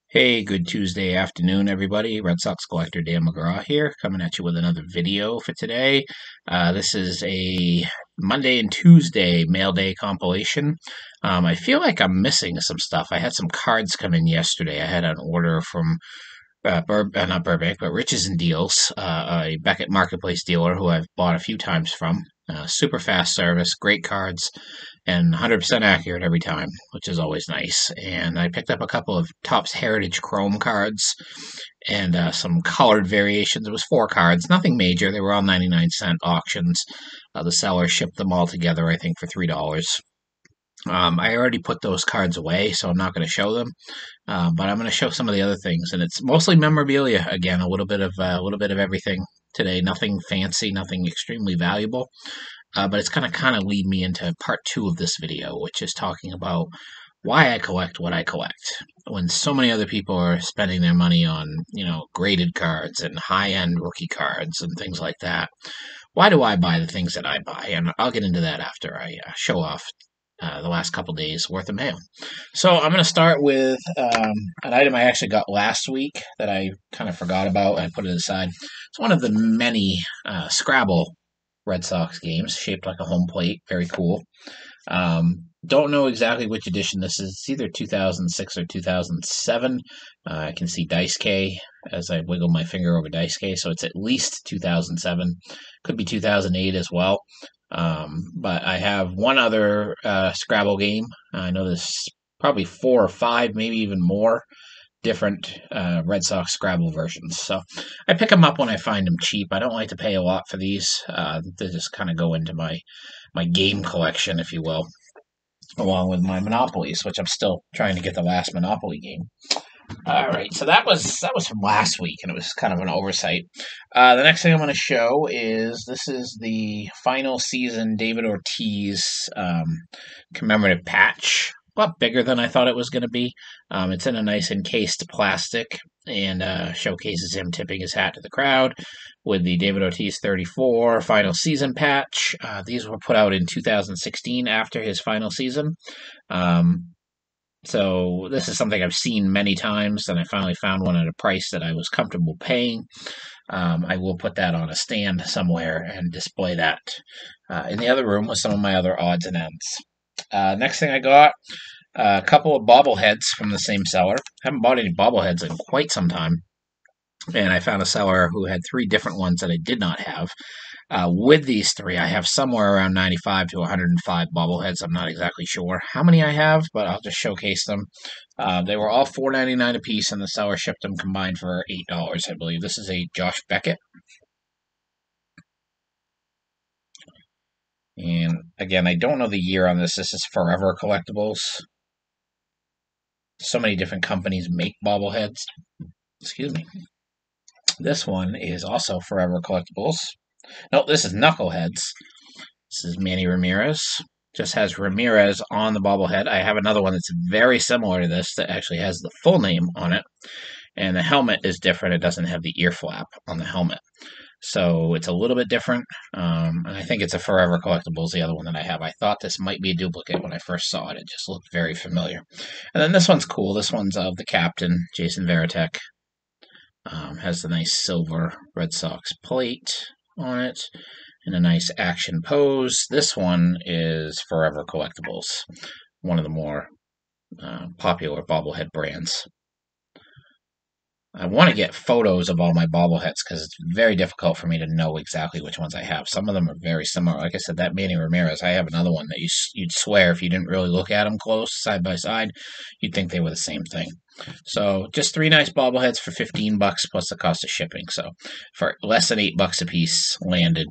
Hey, good Tuesday afternoon, everybody. Red Sox collector Dan McGraw here, coming at you with another video for today. This is a Monday and Tuesday mail day compilation. I feel like I'm missing some stuff. I had some cards come in yesterday. I had an order from not Burbank, but Riches and Deals, a Beckett Marketplace dealer who I've bought a few times from. Super fast service, great cards, and 100% accurate every time, which is always nice. And I picked up a couple of Topps Heritage Chrome cards and some colored variations. It was 4 cards, nothing major. They were all 99-cent auctions. The seller shipped them all together, I think, for $3. I already put those cards away, so I'm not going to show them. But I'm going to show some of the other things, and it's mostly memorabilia again. A little bit of everything today. Nothing fancy, nothing extremely valuable. But it's going to kind of lead me into part 2 of this video, which is talking about why I collect what I collect. When so many other people are spending their money on, graded cards and high-end rookie cards and things like that, why do I buy the things that I buy? And I'll get into that after I show off the last couple days worth of mail. So I'm going to start with an item I actually got last week that I kind of forgot about. I put it aside. It's one of the many Scrabble Red Sox games, shaped like a home plate. Very cool. Don't know exactly which edition this is. It's either 2006 or 2007. I can see Dice K as I wiggle my finger over Dice K, so it's at least 2007. Could be 2008 as well. But I have one other Scrabble game. I know there's probably 4 or 5, maybe even more different Red Sox Scrabble versions. So I pick them up when I find them cheap. I don't like to pay a lot for these. They just kind of go into my game collection, if you will, along with my Monopolies, which I'm still trying to get the last Monopoly game. All right, so that was from last week, and it was kind of an oversight. The next thing I'm going to show is this is the final season David Ortiz commemorative patch. A lot bigger than I thought it was going to be. It's in a nice encased plastic and showcases him tipping his hat to the crowd with the David Ortiz 34 final season patch. These were put out in 2016 after his final season. So this is something I've seen many times, and I finally found one at a price that I was comfortable paying. I will put that on a stand somewhere and display that in the other room with some of my other odds and ends. Next thing I got, a couple of bobbleheads from the same seller. Haven't bought any bobbleheads in quite some time. And I found a seller who had 3 different ones that I did not have. With these 3, I have somewhere around 95 to 105 bobbleheads. I'm not exactly sure how many I have, but I'll just showcase them. They were all $4.99 a piece, and the seller shipped them combined for $8, I believe. This is a Josh Beckett. And again, I don't know the year on this. This is Forever Collectibles. So many different companies make bobbleheads. Excuse me. This one is also Forever Collectibles. No, this is Knuckleheads. This is Manny Ramirez. Just has Ramirez on the bobblehead. I have another one that's very similar to this that actually has the full name on it. And the helmet is different. It doesn't have the ear flap on the helmet. So it's a little bit different. And I think it's a Forever Collectibles, the other one that I have. I thought this might be a duplicate when I first saw it. It just looked very familiar. And then this one's cool. This one's of the captain, Jason Varitek. Has the nice silver Red Sox plate on it and a nice action pose. This one is Forever Collectibles, one of the more popular bobblehead brands. I want to get photos of all my bobbleheads because it's very difficult for me to know exactly which ones I have. Some of them are very similar. Like I said, that Manny Ramirez, I have another one that you'd swear if you didn't really look at them close, side by side, you'd think they were the same thing. So just 3 nice bobbleheads for $15 plus the cost of shipping. So for less than $8 a piece landed,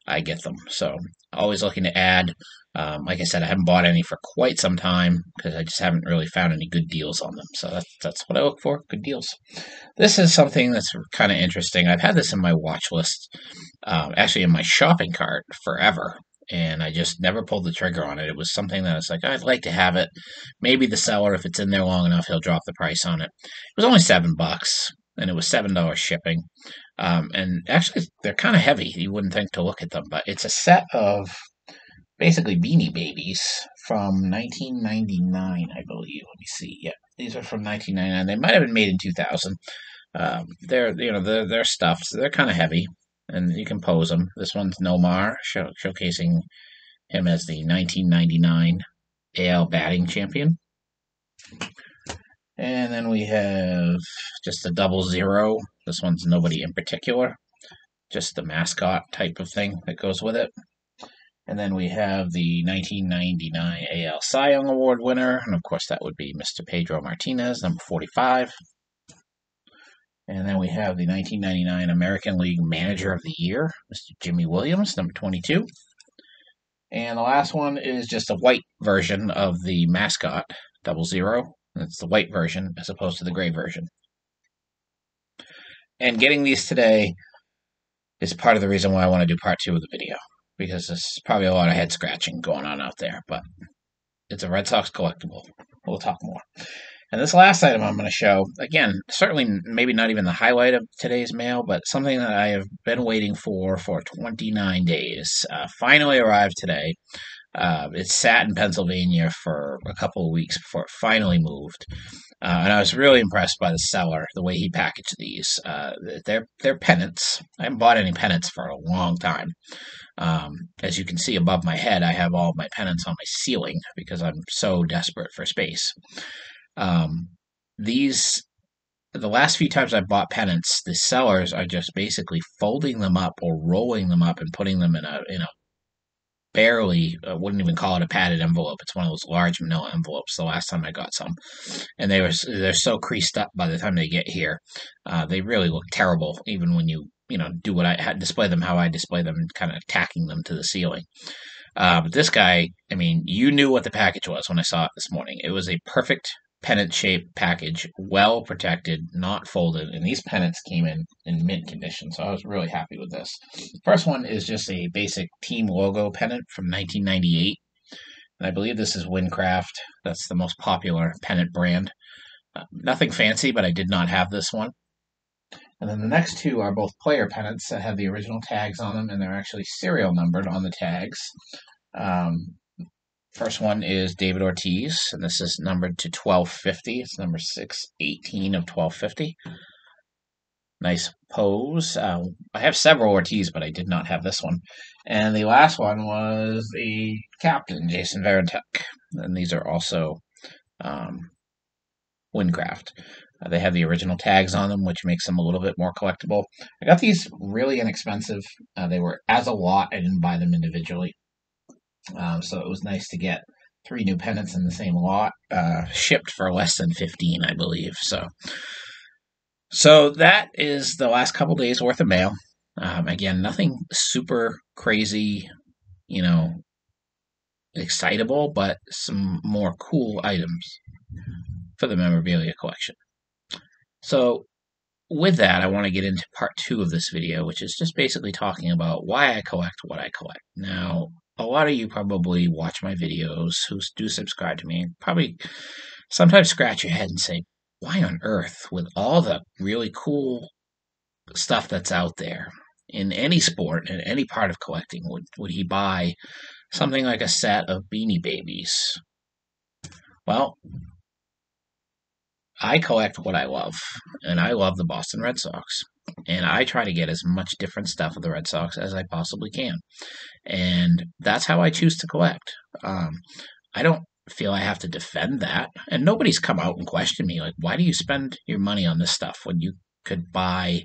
I get them. So always looking to add. Like I said, I haven't bought any for quite some time because I just haven't really found any good deals on them. So that's what I look for, good deals. This is something that's kind of interesting. I've had this in my watch list, actually in my shopping cart forever, and I just never pulled the trigger on it. It was something that I was like, I'd like to have it. Maybe the seller, if it's in there long enough, he'll drop the price on it. It was only $7, and it was $7 shipping. And actually, they're kind of heavy. You wouldn't think to look at them, but it's a set of basically Beanie Babies from 1999, I believe. Let me see. Yeah, these are from 1999. They might have been made in 2000. They're stuffed. So they're kind of heavy, and you can pose them. This one's Nomar, showcasing him as the 1999 AL batting champion. And then we have just a 00. This one's nobody in particular, just the mascot type of thing that goes with it. And then we have the 1999 AL Cy Young Award winner, and of course that would be Mr. Pedro Martinez, number 45. And then we have the 1999 American League Manager of the Year, Mr. Jimmy Williams, number 22. And the last one is just a white version of the mascot, 00. It's the white version as opposed to the gray version. And getting these today is part of the reason why I want to do part 2 of the video, because there's probably a lot of head scratching going on out there, but it's a Red Sox collectible. We'll talk more. And this last item I'm going to show, again, certainly maybe not even the highlight of today's mail, but something that I have been waiting for 29 days. Finally arrived today. It sat in Pennsylvania for a couple of weeks before it finally moved. And I was really impressed by the seller, the way he packaged these. They're pennants. I haven't bought any pennants for a long time. As you can see above my head, I have all my pennants on my ceiling because I'm so desperate for space. The last few times I've bought pennants, the sellers are just basically folding them up or rolling them up and putting them in a barely, wouldn't even call it a padded envelope. It's one of those large manila envelopes. The last time I got some, and they're so creased up by the time they get here. They really look terrible, even when you do what I display them how I display them, kind of tacking them to the ceiling. But this guy, I mean, you knew what the package was when I saw it this morning. It was a perfect pennant-shaped package, well protected, not folded, and these pennants came in mint condition, so I was really happy with this. The first one is just a basic team logo pennant from 1998, and I believe this is Windcraft. That's the most popular pennant brand. Nothing fancy, but I did not have this one. And then the next two are both player pennants that have the original tags on them, and they're actually serial numbered on the tags. First one is David Ortiz, and this is numbered to 1250. It's number 618 of 1250. Nice pose. I have several Ortiz, but I did not have this one. And the last one was the captain, Jason Varitek. And these are also Windcraft. They have the original tags on them, which makes them a little bit more collectible. I got these really inexpensive. They were as a lot. I didn't buy them individually. So it was nice to get 3 new pennants in the same lot, shipped for less than $15, I believe. So that is the last couple days worth of mail. Again, nothing super crazy, excitable, but some more cool items for the memorabilia collection. So with that, I want to get into part 2 of this video, which is just basically talking about why I collect what I collect. Now, a lot of you probably watch my videos who do subscribe to me, probably sometimes scratch your head and say, why on earth, with all the really cool stuff that's out there in any sport, in any part of collecting, would he buy something like a set of Beanie Babies? Well, I collect what I love, and I love the Boston Red Sox. And I try to get as much different stuff of the Red Sox as I possibly can. And that's how I choose to collect. I don't feel I have to defend that. And nobody's come out and questioned me, like, why do you spend your money on this stuff when you could buy,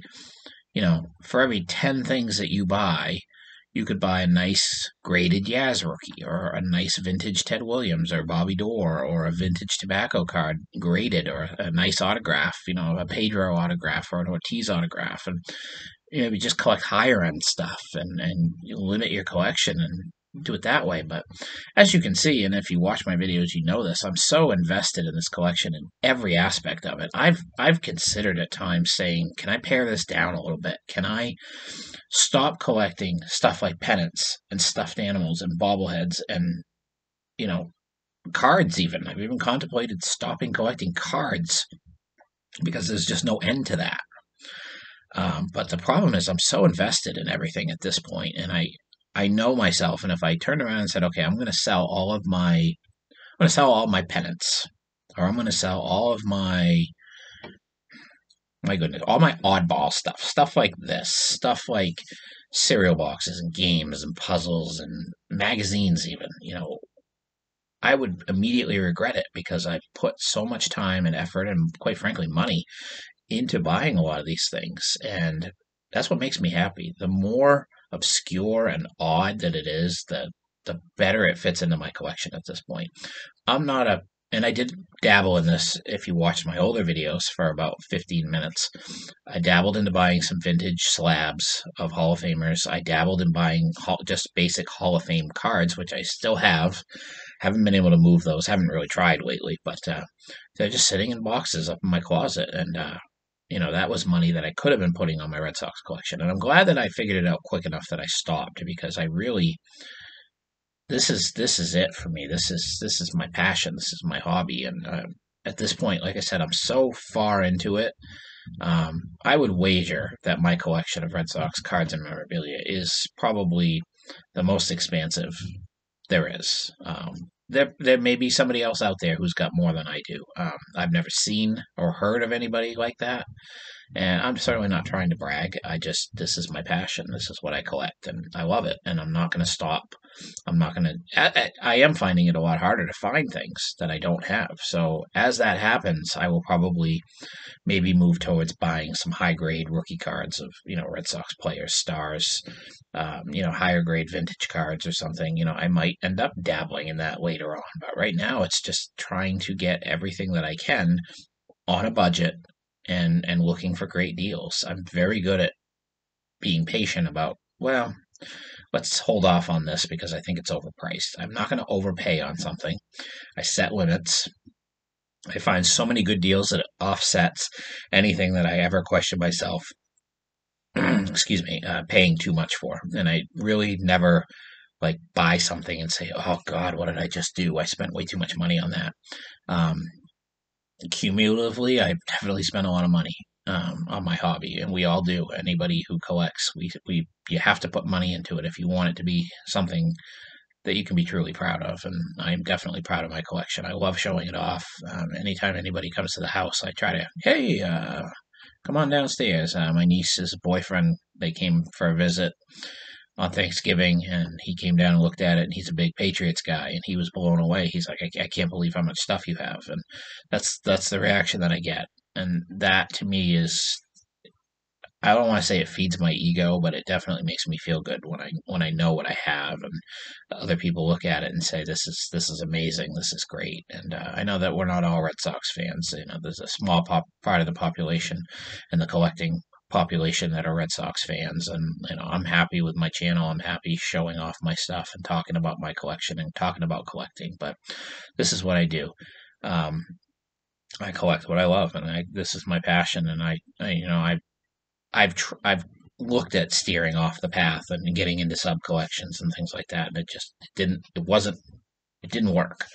for every 10 things that you buy, you could buy a nice graded Yaz rookie, or a nice vintage Ted Williams, or Bobby Dorr, or a vintage tobacco card graded, or a nice autograph, a Pedro autograph or an Ortiz autograph. And you just collect higher end stuff and you limit your collection and do it that way. But as you can see, and if you watch my videos, you know this, I'm so invested in this collection in every aspect of it. I've considered at times saying, can I pare this down a little bit? Can I stop collecting stuff like pennants and stuffed animals and bobbleheads and, cards even? I've even contemplated stopping collecting cards because there's just no end to that. But the problem is I'm so invested in everything at this point, and I know myself, and if I turned around and said, okay, I'm going to sell all of my going to sell all my pennants, or I'm going to sell all of my goodness, all my oddball stuff like this, stuff like cereal boxes and games and puzzles and magazines even. I would immediately regret it because I put so much time and effort and quite frankly money into buying a lot of these things, and that's what makes me happy. The more obscure and odd that it is, the better it fits into my collection at this point. I'm not a and I did dabble in this if you watched my older videos for about 15 minutes. I dabbled into buying some vintage slabs of Hall of Famers. I dabbled in buying just basic Hall of Fame cards, which I still have. Haven't been able to move those. Haven't really tried lately, but they're just sitting in boxes up in my closet. And, that was money that I could have been putting on my Red Sox collection. And I'm glad that I figured it out quick enough that I stopped because I really this is it for me. This is my passion. This is my hobby, and at this point, like I said, I'm so far into it. I would wager that my collection of Red Sox cards and memorabilia is probably the most expansive there is. There may be somebody else out there who's got more than I do. I've never seen or heard of anybody like that. And I'm certainly not trying to brag. This is my passion. This is what I collect, and I love it. And I'm not going to stop. I'm not going to. I am finding it a lot harder to find things that I don't have. So as that happens, I will probably maybe move towards buying some high grade rookie cards of Red Sox players, stars, higher grade vintage cards or something. I might end up dabbling in that later on. But right now, it's just trying to get everything that I can on a budget and looking for great deals. I'm very good at being patient about, well, let's hold off on this because I think it's overpriced. I'm not going to overpay on something. I set limits. I find so many good deals that it offsets anything that I ever question myself, excuse me, paying too much for. And I really never like buy something and say, oh God, what did I just do? I spent way too much money on that. Um, Cumulatively, I've definitely spent a lot of money on my hobby, and we all do. Anybody who collects, you have to put money into it if you want it to be something that you can be truly proud of. And I'm definitely proud of my collection. I love showing it off. Anytime anybody comes to the house, I try to, hey, come on downstairs. My niece's boyfriend, they came for a visit on Thanksgiving, and he came down and looked at it, and he's a big Patriots guy, and he was blown away. He's like, I can't believe how much stuff you have, and that's the reaction that I get, and that to me is, I don't want to say it feeds my ego, but it definitely makes me feel good when I know what I have, and other people look at it and say, this is amazing, this is great, and I know that we're not all Red Sox fans. There's a small part of the population and the collecting population that are Red Sox fans, and I'm happy with my channel. I'm happy showing off my stuff and talking about my collection and talking about collecting. But this is what I do. Um, I collect what I love, and this is my passion. And I've looked at steering off the path and getting into sub collections and things like that, and it didn't work.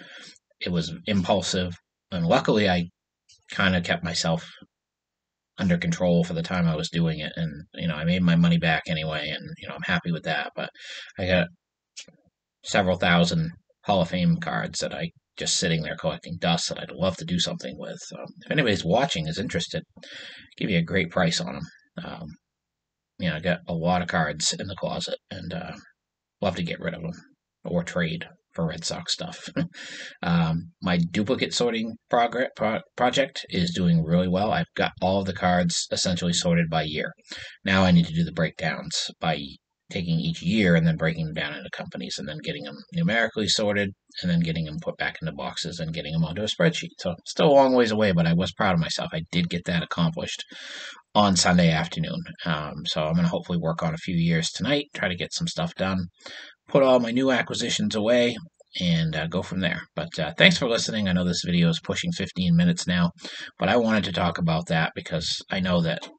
It was impulsive, and luckily I kind of kept myself under control for the time I was doing it, and I made my money back anyway, and I'm happy with that. But I got several thousand Hall of Fame cards that I just sitting there collecting dust that I'd love to do something with. If anybody's watching is interested, give you a great price on them. I got a lot of cards in the closet, and love to get rid of them or trade for Red Sox stuff. My duplicate sorting project is doing really well. I've got all of the cards essentially sorted by year. Now I need to do the breakdowns by taking each year and then breaking them down into companies and then getting them numerically sorted and then getting them put back into boxes and getting them onto a spreadsheet. So still a long ways away, but I was proud of myself. I did get that accomplished on Sunday afternoon. So I'm going to hopefully work on a few years tonight, try to get some stuff done, put all my new acquisitions away, and go from there. But thanks for listening. I know this video is pushing 15 minutes now, but I wanted to talk about that because I know that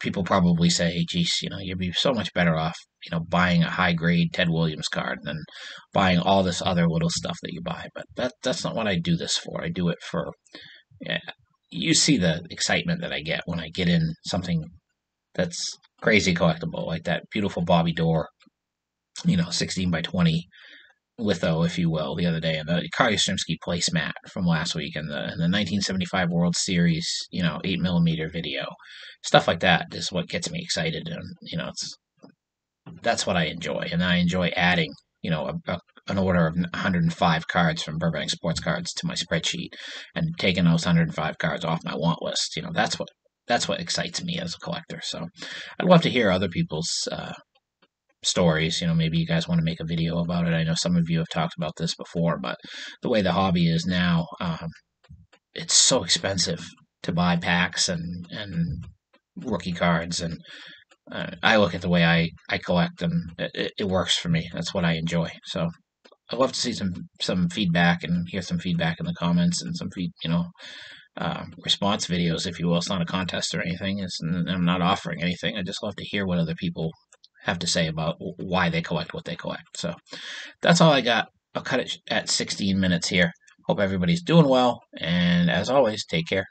people probably say, hey, geez, you'd be so much better off, buying a high-grade Ted Williams card than buying all this other little stuff that you buy. But that's not what I do this for. I do it for, you see the excitement that I get when I get in something that's crazy collectible, like that beautiful Bobby Door, 16 by 20 litho, if you will, the other day, and the Carl Yastrzemski placemat from last week, and the 1975 World Series, 8 millimeter video, stuff like that is what gets me excited, and that's what I enjoy, and I enjoy adding, an order of 105 cards from Burbank Sports Cards to my spreadsheet, and taking those 105 cards off my want list. That's what excites me as a collector. So I'd love to hear other people's stories. Maybe you guys want to make a video about it. I know some of you have talked about this before, but the way the hobby is now, it's so expensive to buy packs and rookie cards, and I look at the way I collect them. It works for me. That's what I enjoy. So I'd love to see some feedback and hear some feedback in the comments, and some response videos, if you will. It's not a contest or anything. I'm not offering anything. I just love to hear what other people have to say about why they collect what they collect. So that's all I got. I'll cut it at 16 minutes here. Hope everybody's doing well, and as always, take care.